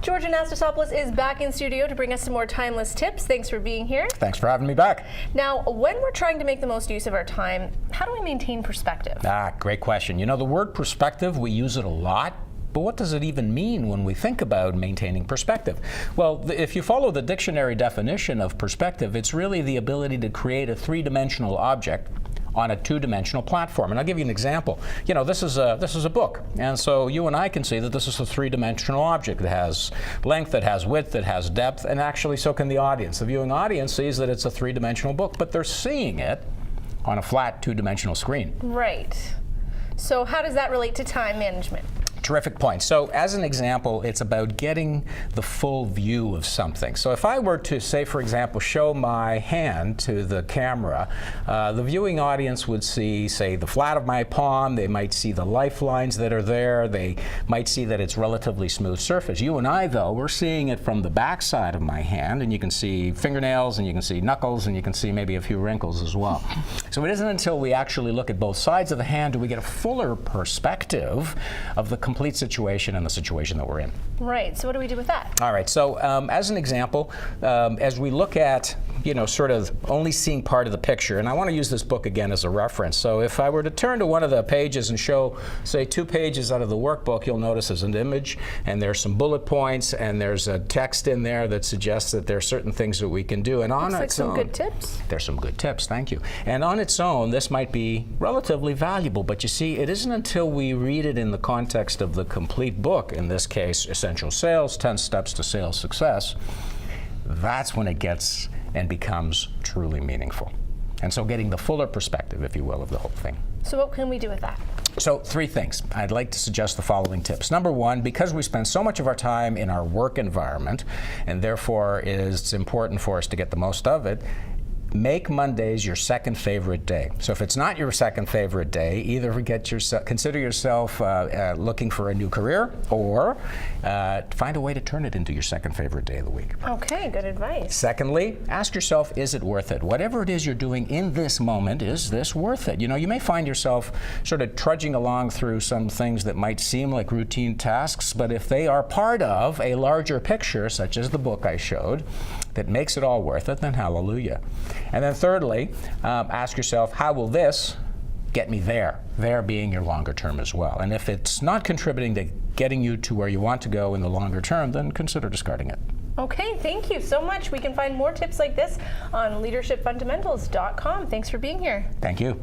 George Anastasopoulos is back in studio to bring us some more timeless tips. Thanks for being here. Thanks for having me back. Now, when we're trying to make the most use of our time, how do we maintain perspective? Great question. You know, the word perspective, we use it a lot. But what does it even mean when we think about maintaining perspective? Well, if you follow the dictionary definition of perspective, it's really the ability to create a three-dimensional object on a two-dimensional platform. And I'll give you an example. You know, this is a book, and so you and I can see that this is a three-dimensional object. It has length, it has width, it has depth, and actually so can the audience. The viewing audience sees that it's a three-dimensional book, but they're seeing it on a flat two-dimensional screen. Right. So how does that relate to time management? Terrific point. So as an example, it's about getting the full view of something. So if I were to, say, for example, show my hand to the camera, the viewing audience would see, say, the flat of my palm. They might see the lifelines that are there. They might see that it's relatively smooth surface. You and I, though, we're seeing it from the back side of my hand, and you can see fingernails, and you can see knuckles, and you can see maybe a few wrinkles as well. So it isn't until we actually look at both sides of the hand do we get a fuller perspective of the complete situation and the situation that we're in. Right. So what do we do with that? All right. So as an example, as we look at, you know, sort of only seeing part of the picture, and I want to use this book again as a reference. So if I were to turn to one of the pages and show, say, 2 pages out of the workbook, you'll notice there's an image, and there's some bullet points, and there's a text in there that suggests that there are certain things that we can do. And on its own, some good tips. There's some good tips. Thank you. And on its own, this might be relatively valuable, but you see, it isn't until we read it in the context of the complete book, in this case, Essential Sales, 10 Steps to Sales Success, that's when it gets and becomes truly meaningful. And so getting the fuller perspective, if you will, of the whole thing. So what can we do with that? So 3 things. I'd like to suggest the following tips. Number 1, because we spend so much of our time in our work environment, and therefore it's important for us to get the most of it, make Mondays your second favorite day. So if it's not your second favorite day, either consider yourself looking for a new career, or find a way to turn it into your second favorite day of the week. Okay, good advice. Secondly, ask yourself, is it worth it? Whatever it is you're doing in this moment, is this worth it? You know, you may find yourself sort of trudging along through some things that might seem like routine tasks, but if they are part of a larger picture, such as the book I showed, that makes it all worth it, then hallelujah. And then thirdly, ask yourself, how will this get me there? There being your longer term as well. And if it's not contributing to getting you to where you want to go in the longer term, then consider discarding it. Okay, thank you so much. We can find more tips like this on leadershipfundamentals.com. Thanks for being here. Thank you.